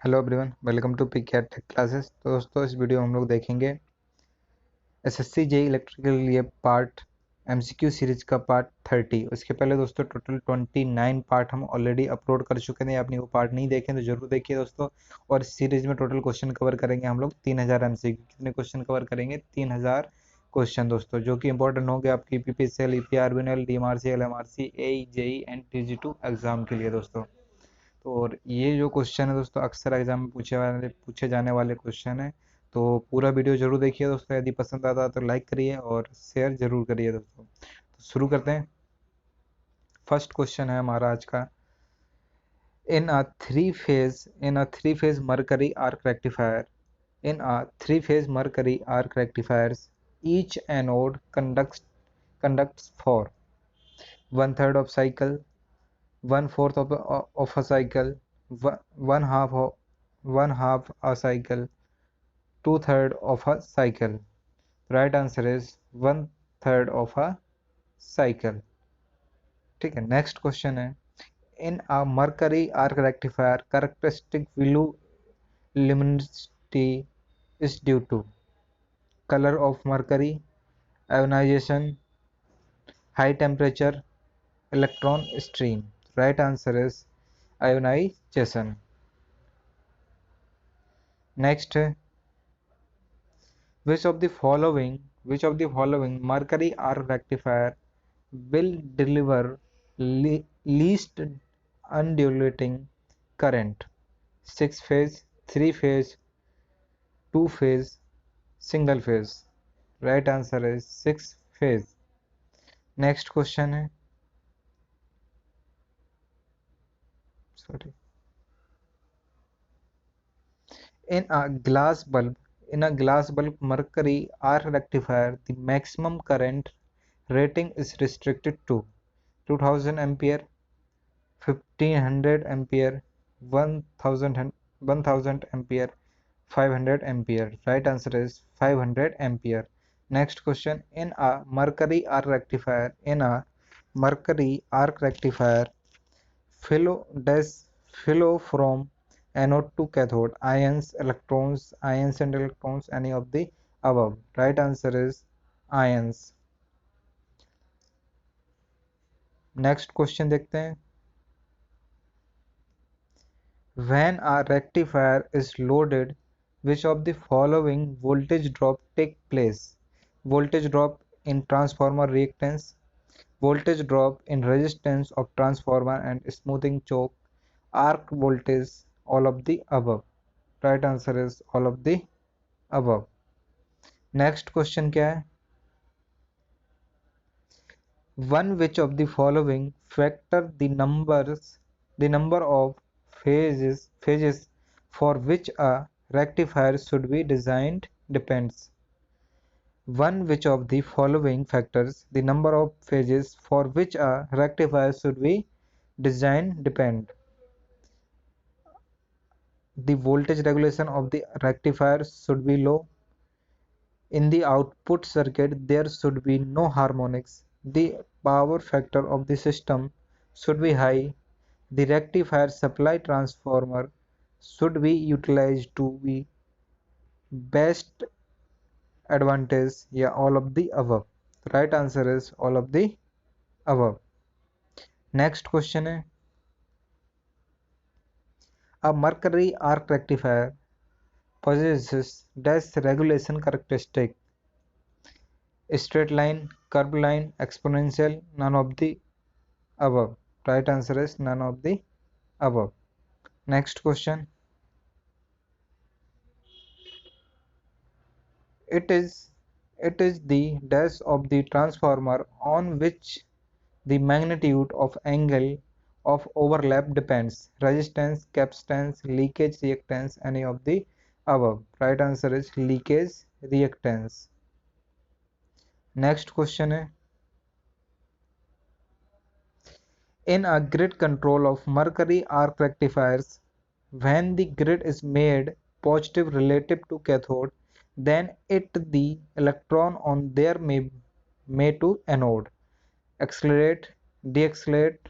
Hello everyone, welcome to PK tech classes. तो दोस्तों, इस वीडियो में हम लोग देखेंगे एसएससी जेई इलेक्ट्रिकल लिए पार्ट एमसीक्यू सीरीज का पार्ट 30। उसके पहले दोस्तों टोटल 29 पार्ट हम ऑलरेडी अपलोड कर चुके हैं। आपने वो पार्ट नहीं देखे तो जरूर देखिए दोस्तों। और इस सीरीज में टोटल क्वेश्चन कवर करेंगे हम लोग 3000 एमसीक्यू। कितने क्वेश्चन कवर करेंगे? 3000 क्वेश्चन दोस्तों, जो कि इंपॉर्टेंट होंगे आपकी PPCL, EPRBNL, DMRC, LMRC, AE, JE and TG two exam के लिए दोस्तों। तो और ये जो क्वेश्चन है दोस्तों, अक्सर एग्जाम में पूछे जाने वाले क्वेश्चन है। तो पूरा वीडियो जरूर देखिए दोस्तों। यदि पसंद आता तो लाइक करिए और शेयर जरूर करिए दोस्तों। तो शुरू करते हैं। फर्स्ट क्वेश्चन है हमारा आज का। in a three phase mercury arc rectifier in a three-phase mercury arc rectifiers, each anode conducts for one third of cycle, one fourth of a cycle, one half a cycle, two-third of a cycle. Right answer is one third of a cycle. ठीक है, next question है। In a mercury arc rectifier characteristic luminosity is due to color of mercury, ionization, high temperature, electron stream. Right answer is ionization. Next, which of the following mercury arc rectifier will deliver least undulating current? 6 phase, 3 phase, 2 phase, single phase. Right answer is 6 phase. Next question है, sorry, in a glass bulb mercury arc rectifier, the maximum current rating is restricted to 2000 ampere, 1500 ampere, 1000 ampere, 500 ampere. Right answer is 500 ampere. Next question. In a mercury arc rectifier flow from anode to cathode, ions and electrons, any of the above. Right answer is ions. Next question देखते हैं। When a rectifier is loaded, which of the following voltage drop take place? Voltage drop in transformer reactance, voltage drop in resistance of transformer and smoothing choke, arc voltage, all of the above. Right answer is all of the above. Next question क्या है? One which of the following factor the number of phases for which a rectifier should be designed depends. One which of the following factors the number of phases for which a rectifier should be designed depend. The voltage regulation of the rectifier should be low. In the output circuit there should be no harmonics. The power factor of the system should be high. The rectifier supply transformer should be utilized to be best advantage, या all of the above. Right answer is all of the above. Next question है, a mercury arc rectifier possesses dash regulation characteristic: straight line, curved line, exponential, none of the above. Right answer is none of the above. Next question, it is it is the dash of the transformer on which the magnitude of angle of overlap depends: resistance, capacitance, leakage reactance, any of the above. Right answer is leakage reactance. Next question है, in a grid control of mercury arc rectifiers, when the grid is made positive relative to cathode, then the electron on there may to anode accelerate, deaccelerate,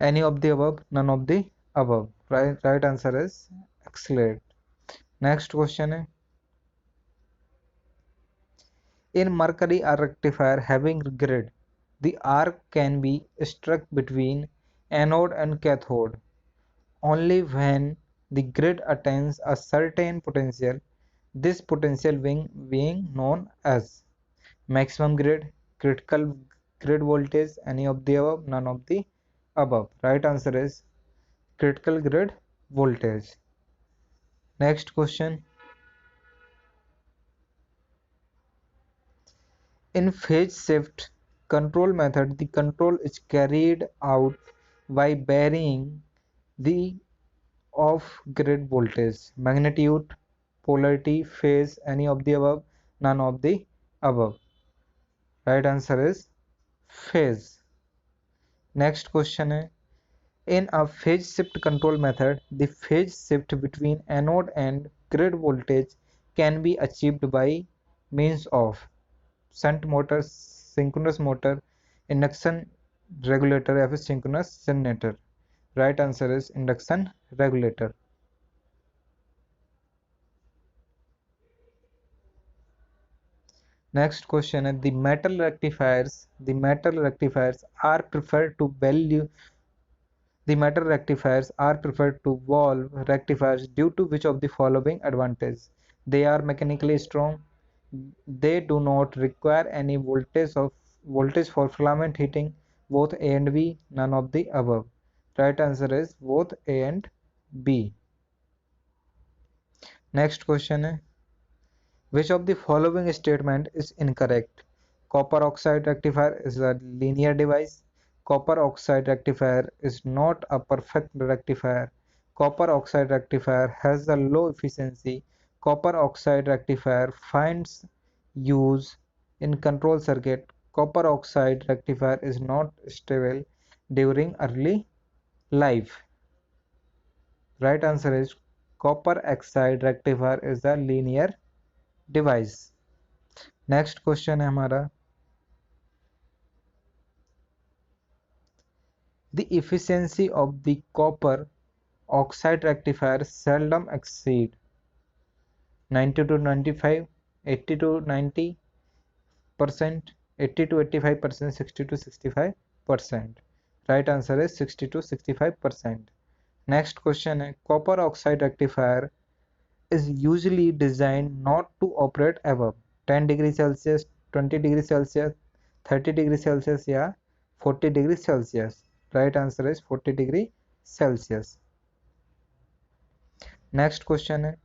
Any of the above, none of the above. Right answer is accelerate. Next question है, in mercury arc rectifier having grid, the arc can be struck between anode and cathode only when the grid attains a certain potential, this potential being known as maximum grid, critical grid voltage, any of the above, none of the above. Right answer is critical grid voltage. Next question, in phase shift control method, the control is carried out by varying the off-grid voltage, magnitude, polarity, phase, any of the above, none of the above. Right answer is phase. Next question है, in a phase shift control method, the phase shift between anode and grid voltage can be achieved by means of shunt motor, synchronous motor, induction regulator या फिर synchronous generator. Right answer is induction regulator. Next question है, the metal rectifiers are preferred to value the metal rectifiers are preferred to valve rectifiers due to which of the following advantage? They are mechanically strong, they do not require any voltage for filament heating, both A and B, none of the above. Right answer is both A and B. Next question है, which of the following statement is incorrect? Copper oxide rectifier is a linear device. Copper oxide rectifier is not a perfect rectifier. Copper oxide rectifier has a low efficiency. Copper oxide rectifier finds use in control circuit. Copper oxide rectifier is not stable during early life. Right answer is copper oxide rectifier is a linear device. Next question है हमारा, the efficiency of the copper oxide rectifier seldom exceed 90 to 95, 80 to 90%, 80 to 85%, 60 to 65%. Right answer is 60 to 65%. Next question है, copper oxide rectifier is usually designed not to operate above 10 degree Celsius, 20 degree Celsius, 30 degree Celsius या 40 degree Celsius. Right answer is 40 degree Celsius. Next question है,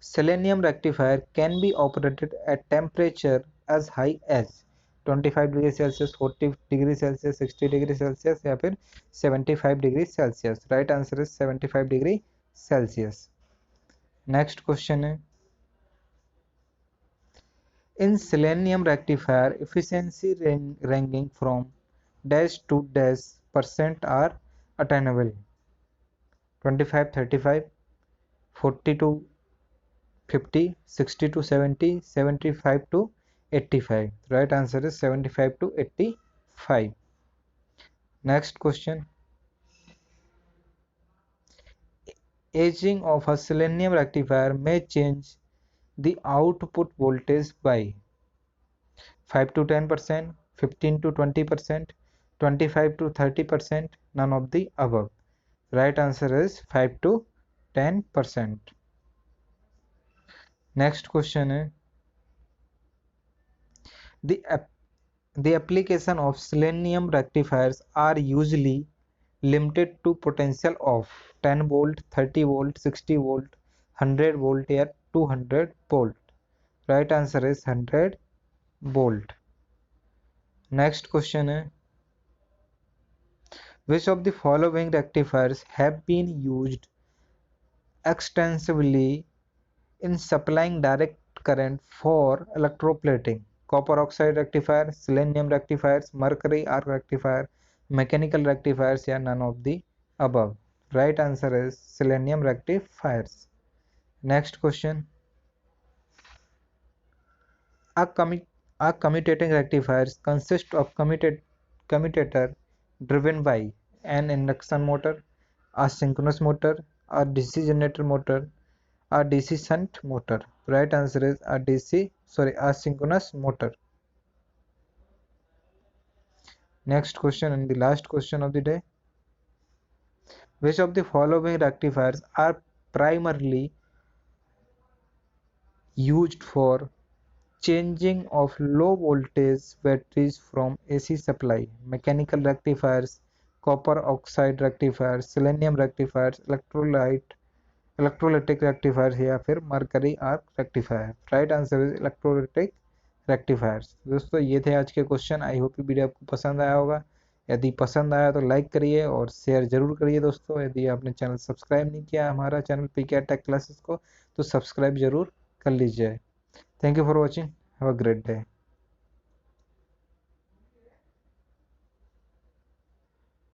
selenium rectifier can be operated at temperature as high as 25 degree Celsius, 40 degree Celsius, 60 degree Celsius या फिर 75 degree Celsius. Right answer is 75 degree Celsius. Next question है, in selenium rectifier efficiency ranging from dash to dash percent are attainable 25 35, 40 to 50, 60 to 70, 75 to 85. Right answer is 75 to 85. Next question, aging of a selenium rectifier may change the output voltage by 5 to 10%, 15 to 20%, 25 to 30%, none of the above. Right answer is 5 to 10%. Next question है, the application of selenium rectifiers are usually limited to potential of 10 volt, 30 volt, 60 volt, 100 volt या 200 volt. Right answer is 100 volt. Next question है, which of the following rectifiers have been used extensively in supplying direct current for electroplating? Copper oxide rectifier, selenium rectifiers, mercury arc rectifier, mechanical rectifiers या none of the above. Right answer is selenium rectifiers. Next question, a commutating rectifiers consist of commutator driven by an induction motor, a synchronous motor, a DC generator motor, a DC shunt motor? Right answer is a synchronous motor. Next question and the last question of the day. Which of the following rectifiers are primarily used for changing of low voltage batteries from AC supply? Mechanical rectifiers, copper oxide rectifiers, selenium rectifiers, electrolytic rectifier या फिर mercury arc rectifier? Right answer is electrolytic rectifiers. दोस्तों ये थे आज के question. I hope video आपको पसंद आया होगा। यदि पसंद आया तो लाइक करिए और शेयर जरूर करिए दोस्तों। यदि आपने चैनल सब्सक्राइब नहीं किया हमारा चैनल पीके टेक क्लासेस को तो सब्सक्राइब जरूर कर लीजिए। Thank you for watching. Have a great day.